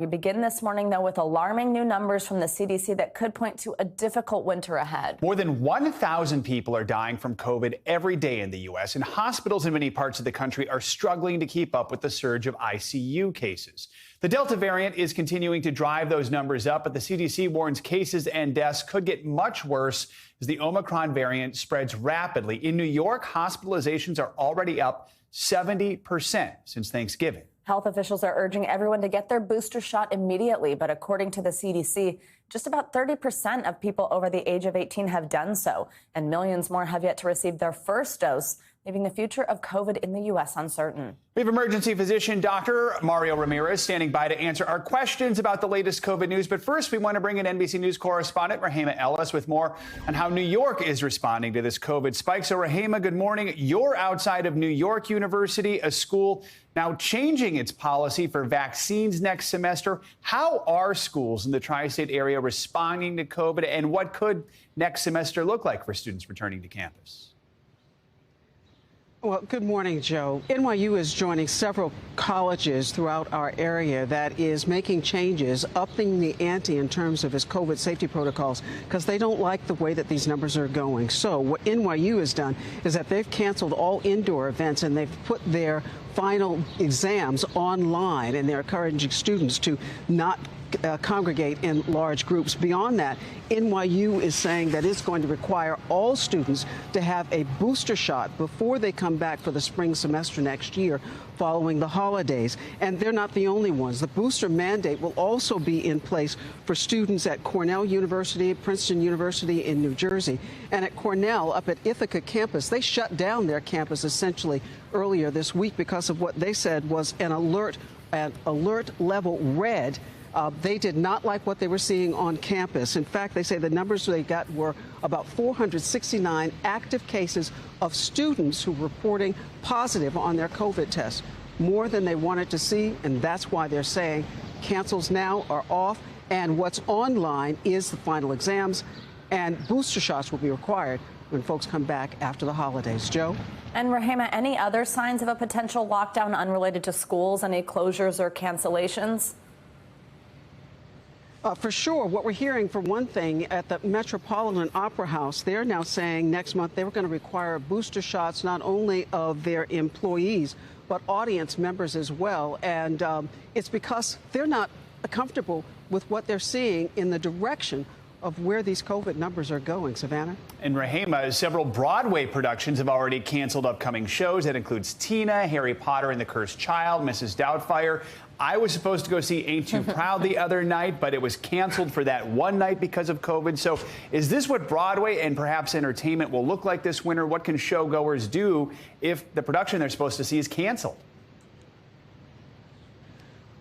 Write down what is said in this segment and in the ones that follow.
We begin this morning, though, with alarming new numbers from the CDC that could point to a difficult winter ahead. More than 1,000 people are dying from COVID every day in the U.S., and hospitals in many parts of the country are struggling to keep up with the surge of ICU cases. The Delta variant is continuing to drive those numbers up, but the CDC warns cases and deaths could get much worse as the Omicron variant spreads rapidly. In New York, hospitalizations are already up 70% since Thanksgiving. Health officials are urging everyone to get their booster shot immediately, but according to the CDC, just about 30% of people over the age of 18 have done so, and millions more have yet to receive their first dose, leaving the future of COVID in the U.S. uncertain. We have emergency physician Dr. Mario Ramirez standing by to answer our questions about the latest COVID news. But first, we want to bring in NBC News correspondent Rahema Ellis with more on how New York is responding to this COVID spike. So, Rahema, good morning. You're outside of New York University, a school now changing its policy for vaccines next semester. How are schools in the tri-state area responding to COVID, and what could next semester look like for students returning to campus? Well, good morning, Joe. NYU is joining several colleges throughout our area that is making changes, upping the ante in terms of its COVID safety protocols, because they don't like the way that these numbers are going. So what NYU has done is that they've canceled all indoor events and they've put their final exams online, and they're encouraging students to not congregate in large groups. Beyond that, NYU is saying that it's going to require all students to have a booster shot before they come back for the spring semester next year following the holidays. And they're not the only ones. The booster mandate will also be in place for students at Cornell University, Princeton University in New Jersey, and at Cornell up at Ithaca campus. They shut down their campus essentially earlier this week because of what they said was an alert level red. They did not like what they were seeing on campus. In fact, they say the numbers they got were about 469 active cases of students who were reporting positive on their COVID test, more than they wanted to see, and that's why they're saying cancels now are off, and what's online is the final exams, and booster shots will be required when folks come back after the holidays. Joe? And Rahema, any other signs of a potential lockdown unrelated to schools, any closures or cancellations? For sure. What we're hearing, for one thing, at the Metropolitan Opera House, they're now saying next month they were going to require booster shots not only of their employees, but audience members as well. And it's because they're not comfortable with what they're seeing in the direction of where these COVID numbers are going. Savannah? And Rahema, several Broadway productions have already canceled upcoming shows. That includes Tina, Harry Potter and the Cursed Child, Mrs. Doubtfire. I was supposed to go see Ain't Too Proud the other night, but it was canceled for that one night because of COVID. So is this what Broadway and perhaps entertainment will look like this winter? What can showgoers do if the production they're supposed to see is canceled?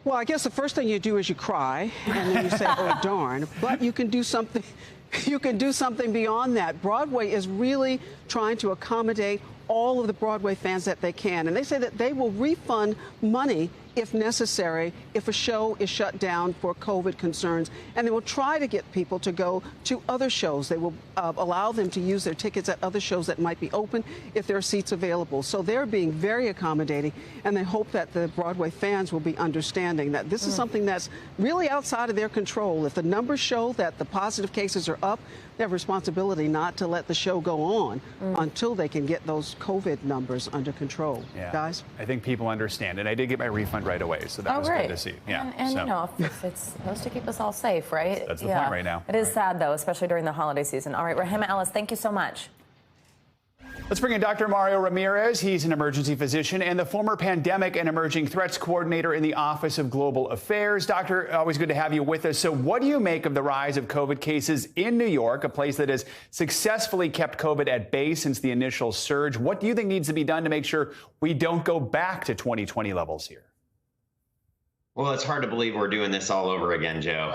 Well, I guess the first thing you do is you cry, and then you say, oh, darn. But you can do something. You can do something beyond that. Broadway is really trying to accommodate all of the Broadway fans that they can. And they say that they will refund money if necessary, if a show is shut down for COVID concerns. And they will try to get people to go to other shows. They will allow them to use their tickets at other shows that might be open if there are seats available. So they're being very accommodating, and they hope that the Broadway fans will be understanding that this is something that's really outside of their control. If the numbers show that the positive cases are up, they have responsibility not to let the show go on until they can get those COVID numbers under control. Yeah. Guys? I think people understand, and I did get my refund right away, so that was good to see. Yeah. And you know, if it's supposed to keep us all safe, right? That's the point right now. It is sad, though, especially during the holiday season. All right, Rahema Ellis, thank you so much. Let's bring in Dr. Mario Ramirez. He's an emergency physician and the former pandemic and emerging threats coordinator in the Office of Global Affairs. Doctor, always good to have you with us. So what do you make of the rise of COVID cases in New York, a place that has successfully kept COVID at bay since the initial surge? What do you think needs to be done to make sure we don't go back to 2020 levels here? Well, it's hard to believe we're doing this all over again, Joe.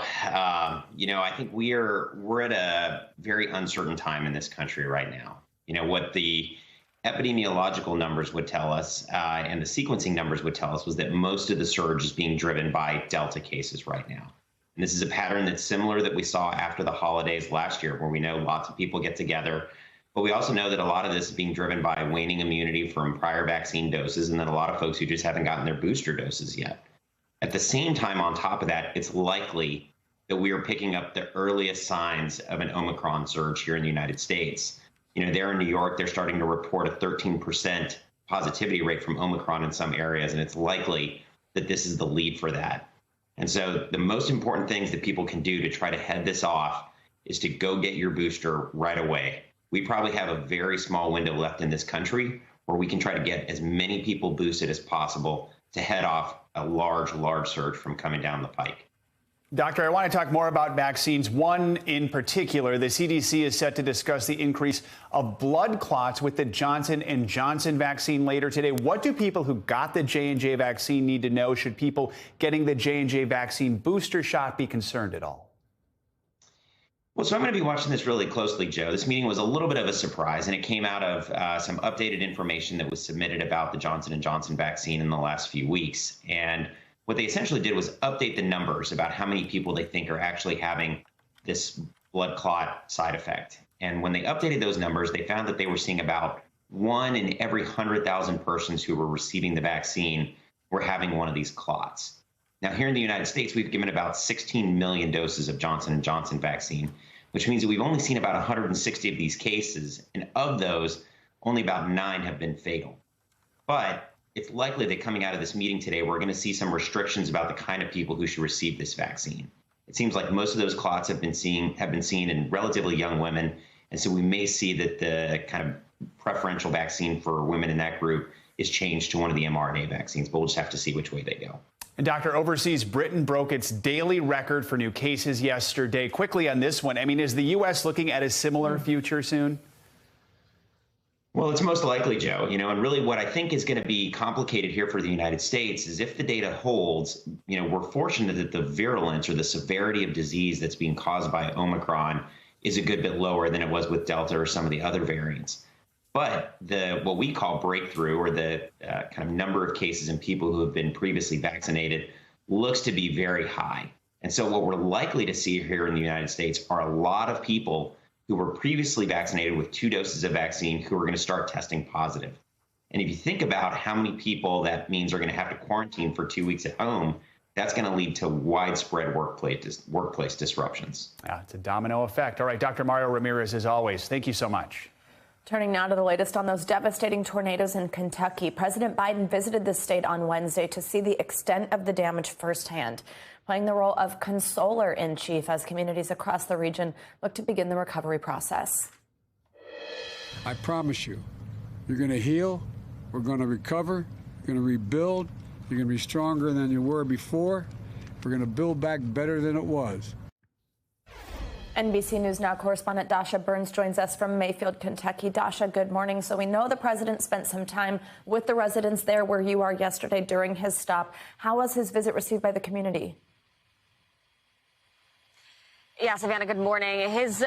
You know, I think we're at a very uncertain time in this country right now. You know, what the epidemiological numbers would tell us and the sequencing numbers would tell us was that most of the surge is being driven by Delta cases right now. And this is a pattern that's similar that we saw after the holidays last year, where we know lots of people get together. But we also know that a lot of this is being driven by waning immunity from prior vaccine doses, and then a lot of folks who just haven't gotten their booster doses yet. At the same time, on top of that, it's likely that we are picking up the earliest signs of an Omicron surge here in the United States. There in New York, they're starting to report a 13% positivity rate from Omicron in some areas, and it's likely that this is the lead for that. And so the most important things that people can do to try to head this off is to go get your booster right away. We probably have a very small window left in this country where we can try to get as many people boosted as possible to head off a large surge from coming down the pike. Doctor, I want to talk more about vaccines. One in particular, the CDC is set to discuss the increase of blood clots with the Johnson & Johnson vaccine later today. What do people who got the J&J vaccine need to know? Should people getting the J&J vaccine booster shot be concerned at all? Well, so I'm going to be watching this really closely, Joe. This meeting was a little bit of a surprise, and it came out of some updated information that was submitted about the Johnson & Johnson vaccine in the last few weeks. And what they essentially did was update the numbers about how many people they think are actually having this blood clot side effect. And when they updated those numbers, they found that they were seeing about 1 in every 100,000 persons who were receiving the vaccine were having one of these clots. Now, here in the United States, we've given about 16 million doses of Johnson & Johnson vaccine, which means that we've only seen about 160 of these cases, and of those, only about 9 have been fatal. But it's likely that coming out of this meeting today, we're going to see some restrictions about the kind of people who should receive this vaccine. It seems like most of those clots have been seen in relatively young women, and so we may see that the kind of preferential vaccine for women in that group is changed to one of the mRNA vaccines, but we'll just have to see which way they go. And Doctor, overseas, Britain broke its daily record for new cases yesterday. Quickly on this one, is the U.S. looking at a similar future soon? Well, it's most likely, Joe. And really what I think is going to be complicated here for the United States is if the data holds, we're fortunate that the virulence or the severity of disease that's being caused by Omicron is a good bit lower than it was with Delta or some of the other variants. But what we call breakthrough, or the kind of number of cases in people who have been previously vaccinated, looks to be very high. And so what we're likely to see here in the United States are a lot of people who were previously vaccinated with 2 doses of vaccine who are going to start testing positive. And if you think about how many people that means are going to have to quarantine for 2 weeks at home, that's going to lead to widespread workplace disruptions. Yeah, it's a domino effect. All right, Dr. Mario Ramirez, as always, thank you so much. Turning now to the latest on those devastating tornadoes in Kentucky. President Biden visited the state on Wednesday to see the extent of the damage firsthand, playing the role of consoler in chief as communities across the region look to begin the recovery process. I promise you, you're going to heal, we're going to recover, you're going to rebuild, you're going to be stronger than you were before, we're going to build back better than it was. NBC News Now correspondent Dasha Burns joins us from Mayfield, Kentucky. Dasha, good morning. So we know the president spent some time with the residents there where you are yesterday during his stop. How was his visit received by the community? Yeah, Savannah, good morning. His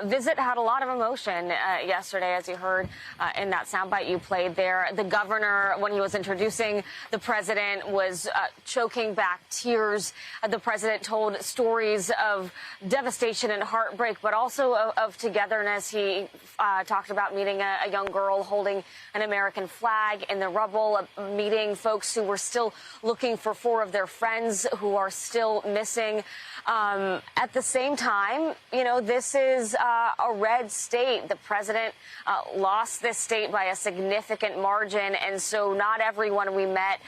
visit had a lot of emotion yesterday, as you heard in that soundbite you played there. The governor, when he was introducing the president, was choking back tears. The president told stories of devastation and heartbreak, but also of togetherness. He talked about meeting a young girl holding an American flag in the rubble, meeting folks who were still looking for 4 of their friends who are still missing. At the same time, this is a red state. The president lost this state by a significant margin, and so not everyone we met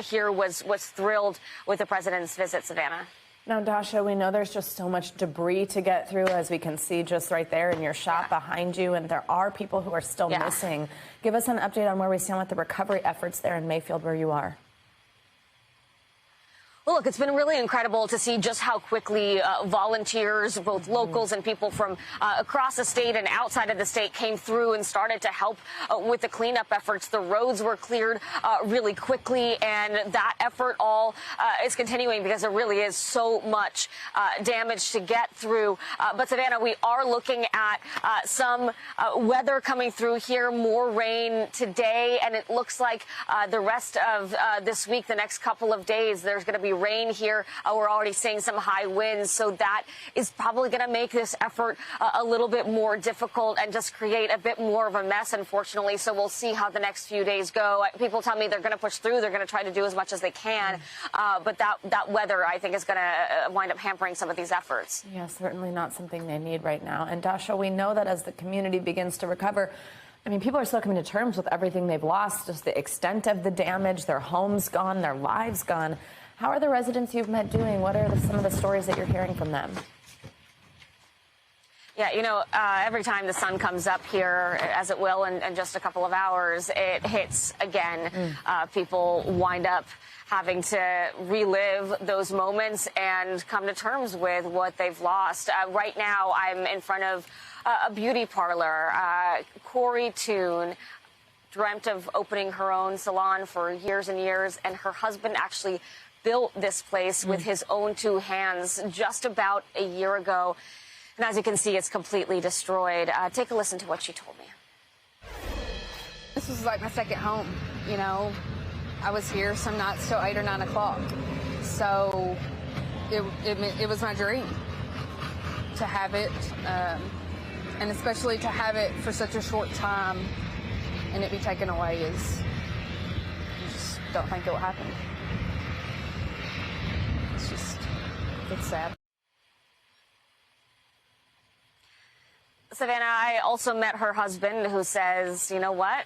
here was thrilled with the president's visit, Savannah. Now, Dasha, we know there's just so much debris to get through, as we can see just right there in your shot behind you, and there are people who are still missing. Give us an update on where we stand with the recovery efforts there in Mayfield, where you are. Well, look, it's been really incredible to see just how quickly volunteers, both locals and people from across the state and outside of the state, came through and started to help with the cleanup efforts. The roads were cleared really quickly, and that effort all is continuing because there really is so much damage to get through. But, Savannah, we are looking at some weather coming through here, more rain today, and it looks like the rest of this week, the next couple of days, there's going to be rain here. We're already seeing some high winds, so that is probably going to make this effort a little bit more difficult and just create a bit more of a mess, unfortunately. So we'll see how the next few days go. People tell me they're going to push through. They're going to try to do as much as they can. But that weather, I think, is going to wind up hampering some of these efforts. Yeah, certainly not something they need right now. And Dasha, we know that as the community begins to recover, I mean, people are still coming to terms with everything they've lost, just the extent of the damage, their homes gone, their lives gone. How are the residents you've met doing? What are some of the stories that you're hearing from them? Yeah, you know, every time the sun comes up here, as it will in just a couple of hours, it hits again. People wind up having to relive those moments and come to terms with what they've lost. Right now, I'm in front of a beauty parlor. Corey Toon dreamt of opening her own salon for years and years, and her husband actually built this place with his own two hands just about a year ago. And as you can see, it's completely destroyed. Take a listen to what she told me. This was like my second home, you know. I was here some nights till 8 or 9 o'clock. So it was my dream to have it, and especially to have it for such a short time and it be taken away is, you just don't think it will happen. It's sad. Savannah, I also met her husband, who says, you know what?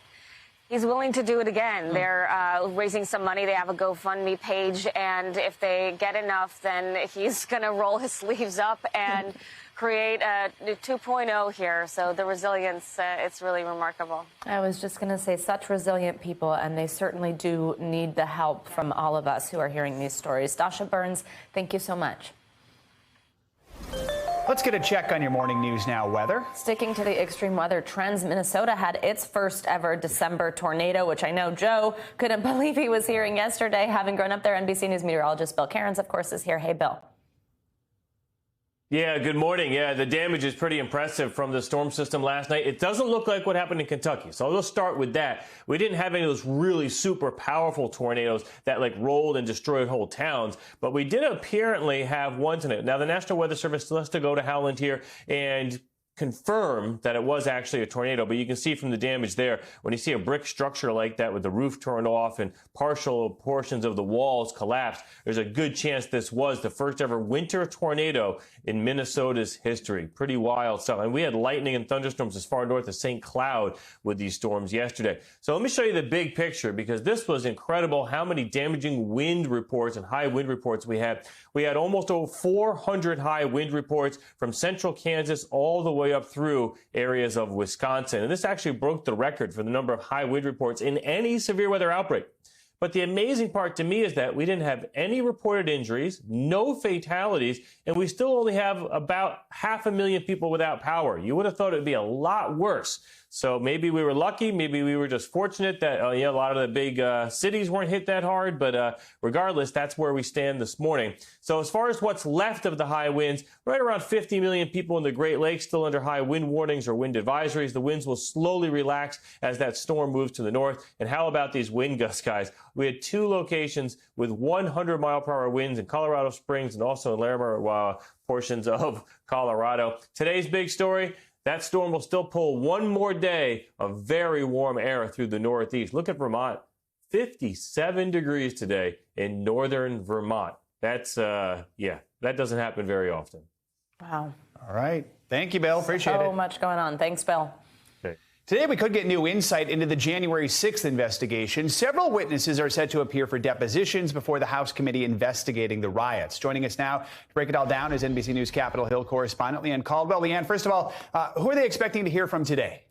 He's willing to do it again. They're raising some money. They have a GoFundMe page, and if they get enough, then he's going to roll his sleeves up and create a 2.0 here. So the resilience, it's really remarkable. I was just going to say, such resilient people, and they certainly do need the help from all of us who are hearing these stories. Dasha Burns, thank you so much. Let's get a check on your morning news now. Weather. Sticking to the extreme weather trends, Minnesota had its first ever December tornado, which I know Joe couldn't believe he was hearing yesterday. Having grown up there, NBC News meteorologist Bill Cairns, of course, is here. Hey, Bill. Yeah, good morning. Yeah, the damage is pretty impressive from the storm system last night. It doesn't look like what happened in Kentucky. So let's start with that. We didn't have any of those really super powerful tornadoes that like rolled and destroyed whole towns, but we did apparently have one tonight. Now, the National Weather Service still has to go to Howland here and confirm that it was actually a tornado, but you can see from the damage there, when you see a brick structure like that with the roof turned off and partial portions of the walls collapsed, there's a good chance this was the first ever winter tornado in Minnesota's history. Pretty wild stuff. And we had lightning and thunderstorms as far north as St. Cloud with these storms yesterday. So let me show you the big picture, because this was incredible how many damaging wind reports and high wind reports we had. We had almost over 400 high wind reports from central Kansas all the way up through areas of Wisconsin. And this actually broke the record for the number of high wind reports in any severe weather outbreak. But the amazing part to me is that we didn't have any reported injuries, no fatalities, and we still only have about 500,000 people without power. You would have thought it would be a lot worse. So maybe we were lucky. Maybe we were just fortunate that a lot of the big cities weren't hit that hard. But regardless, that's where we stand this morning. So as far as what's left of the high winds, right around 50 million people in the Great Lakes still under high wind warnings or wind advisories. The winds will slowly relax as that storm moves to the north. And how about these wind gusts, guys? We had 2 locations with 100-mile-per-hour winds in Colorado Springs and also in Larimer, portions of Colorado. Today's big story. That storm will still pull one more day of very warm air through the Northeast. Look at Vermont, 57 degrees today in northern Vermont. That's, that doesn't happen very often. Wow. All right. Thank you, Bill. Appreciate it. So much going on. Thanks, Bill. Okay. Today, we could get new insight into the January 6th investigation. Several witnesses are set to appear for depositions before the House committee investigating the riots. Joining us now to break it all down is NBC News Capitol Hill correspondent Leanne Caldwell. Leanne, first of all, who are they expecting to hear from today?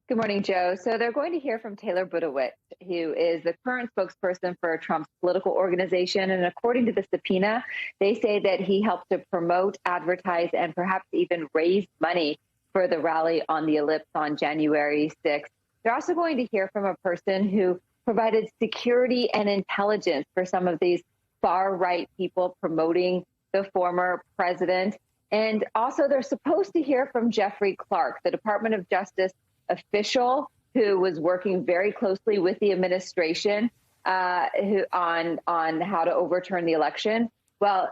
Good morning, Joe. So they're going to hear from Taylor Budowitz, who is the current spokesperson for Trump's political organization. And according to the subpoena, they say that he helped to promote, advertise, and perhaps even raise money for the rally on the Ellipse on January 6th. They're also going to hear from a person who provided security and intelligence for some of these far-right people promoting the former president. And also they're supposed to hear from Jeffrey Clark, the Department of Justice official who was working very closely with the administration on how to overturn the election. Well,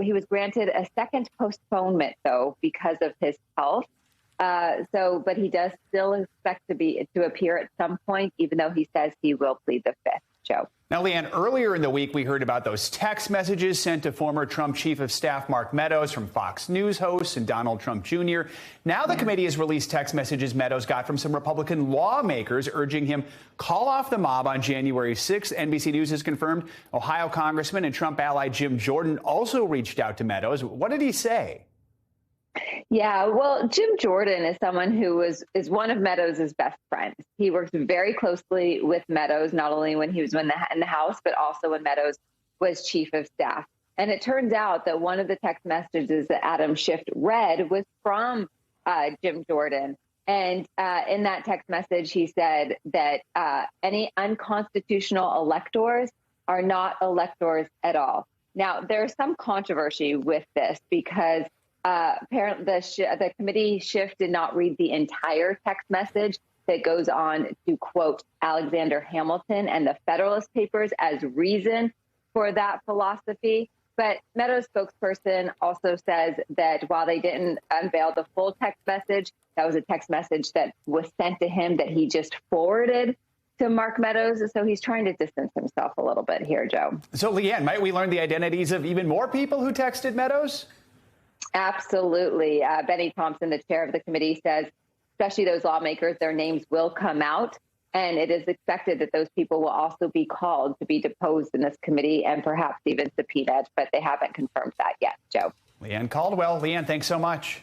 he was granted a second postponement, though, because of his health. But he does still expect to appear at some point, even though he says he will plead the Fifth. Joe. Now, Leanne, earlier in the week, we heard about those text messages sent to former Trump Chief of Staff Mark Meadows from Fox News hosts and Donald Trump Jr. Now the committee has released text messages Meadows got from some Republican lawmakers urging him call off the mob on January 6th. NBC News has confirmed Ohio Congressman and Trump ally Jim Jordan also reached out to Meadows. What did he say? Yeah, well, Jim Jordan is someone who is one of Meadows' best friends. He works very closely with Meadows, not only when he was in the House, but also when Meadows was chief of staff. And it turns out that one of the text messages that Adam Schiff read was from Jim Jordan. And in that text message, he said that any unconstitutional electors are not electors at all. Now, there's some controversy with this because apparently the committee Schiff did not read the entire text message that goes on to quote Alexander Hamilton and the Federalist Papers as reason for that philosophy. But Meadows' spokesperson also says that while they didn't unveil the full text message, that was a text message that was sent to him that he just forwarded to Mark Meadows. So he's trying to distance himself a little bit here, Joe. So, Leanne, might we learn the identities of even more people who texted Meadows? Absolutely. Benny Thompson, the chair of the committee, says especially those lawmakers, their names will come out. And it is expected that those people will also be called to be deposed in this committee and perhaps even subpoenaed. But they haven't confirmed that yet, Joe. Leanne Caldwell. Leanne, thanks so much.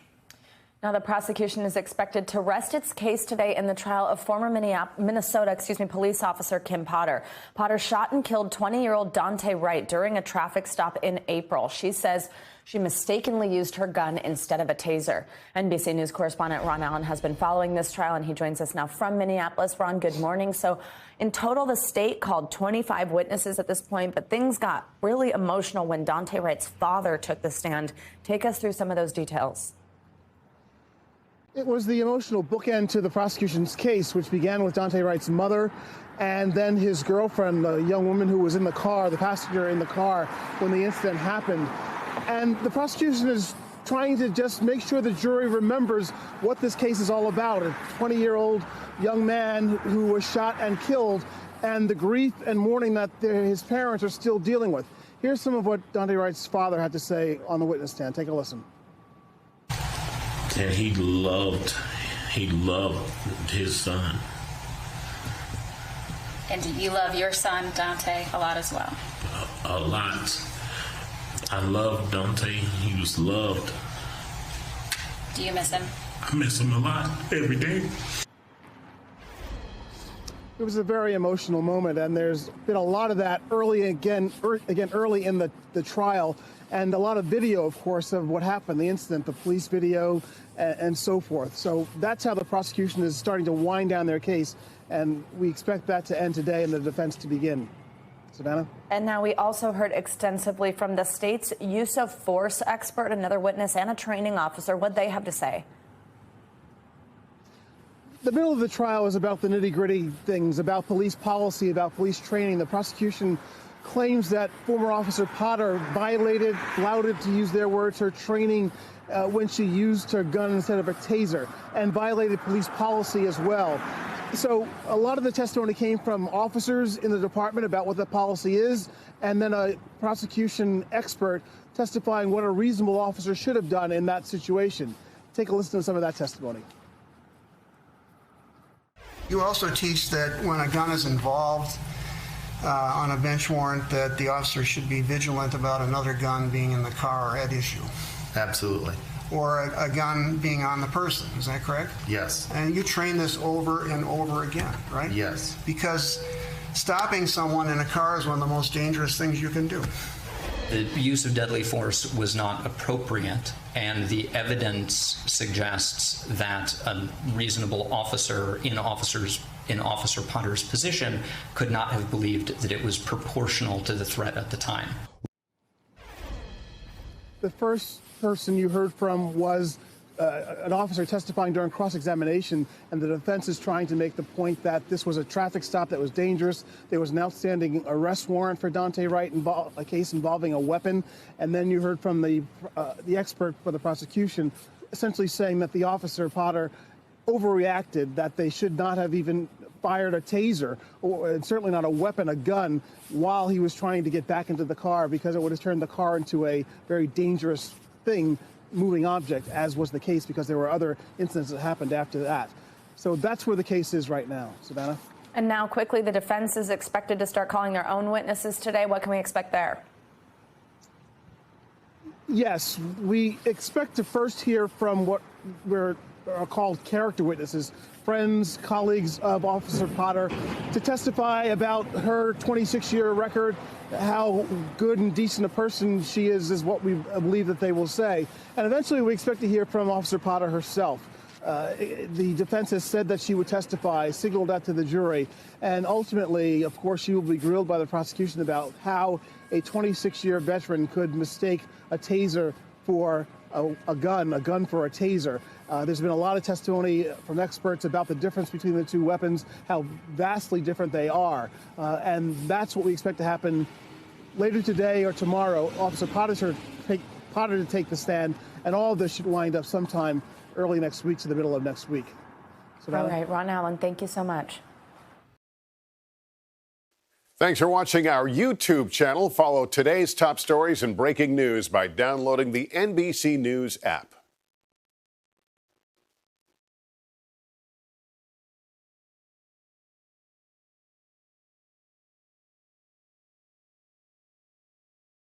Now, the prosecution is expected to rest its case today in the trial of former Minnesota police officer Kim Potter. Potter shot and killed 20-year-old Daunte Wright during a traffic stop in April. She says she mistakenly used her gun instead of a taser. NBC News correspondent Ron Allen has been following this trial, and he joins us now from Minneapolis. Ron, good morning. So in total, the state called 25 witnesses at this point, but things got really emotional when Daunte Wright's father took the stand. Take us through some of those details. It was the emotional bookend to the prosecution's case, which began with Daunte Wright's mother and then his girlfriend, the young woman who was in the car, the passenger in the car when the incident happened. And the prosecution is trying to just make sure the jury remembers what this case is all about. A 20-year-old young man who was shot and killed, and the grief and mourning that his parents are still dealing with. Here's some of what Daunte Wright's father had to say on the witness stand. Take a listen. And he loved his son. And do you love your son, Daunte, a lot as well? A lot. I love Daunte. He was loved. Do you miss him? I miss him a lot, every day. It was a very emotional moment, and there's been a lot of that early in the trial, and a lot of video, of course, of what happened, the incident, the police video, and so forth. So that's how the prosecution is starting to wind down their case, and we expect that to end today and the defense to begin. Savannah? And now we also heard extensively from the state's use of force expert, another witness, and a training officer. What they have to say. The middle of the trial is about the nitty-gritty things, about police policy, about police training. The prosecution claims that former Officer Potter flouted, to use their words, her training when she used her gun instead of a taser, and violated police policy as well. So a lot of the testimony came from officers in the department about what the policy is, and then a prosecution expert testifying what a reasonable officer should have done in that situation. Take a listen to some of that testimony. You also teach that when a gun is involved on a bench warrant, that the officer should be vigilant about another gun being in the car at issue. Absolutely. Or a gun being on the person. Is that correct? Yes. And you train this over and over again, right? Yes. Because stopping someone in a car is one of the most dangerous things you can do. The use of deadly force was not appropriate, and the evidence suggests that a reasonable officer in Officer Potter's position could not have believed that it was proportional to the threat at the time. The first person you heard from was an officer testifying during cross-examination, and the defense is trying to make the point that this was a traffic stop that was dangerous. There was an outstanding arrest warrant for Daunte Wright, a case involving a weapon. And then you heard from the expert for the prosecution essentially saying that the officer, Potter, overreacted, that they should not have even fired a taser, and certainly not a weapon, a gun, while he was trying to get back into the car, because it would have turned the car into a very dangerous thing, moving object, as was the case because there were other incidents that happened after that. So that's where the case is right now. Savannah? And now quickly, the defense is expected to start calling their own witnesses today. What can we expect there? Yes, we expect to first hear from what are called character witnesses, friends, colleagues of Officer Potter, to testify about her 26-year record, how good and decent a person she is what we believe that they will say. And eventually we expect to hear from Officer Potter herself. The defense has said that she would testify, signaled that to the jury, and ultimately, of course, she will be grilled by the prosecution about how a 26-year veteran could mistake a taser for a gun for a taser. There's been a lot of testimony from experts about the difference between the two weapons, how vastly different they are. And that's what we expect to happen later today or tomorrow. Officer Potter to take the stand, and all of this should wind up sometime early next week to the middle of next week. All right, Ron Allen, thank you so much. Thanks for watching our YouTube channel. Follow today's top stories and breaking news by downloading the NBC News app.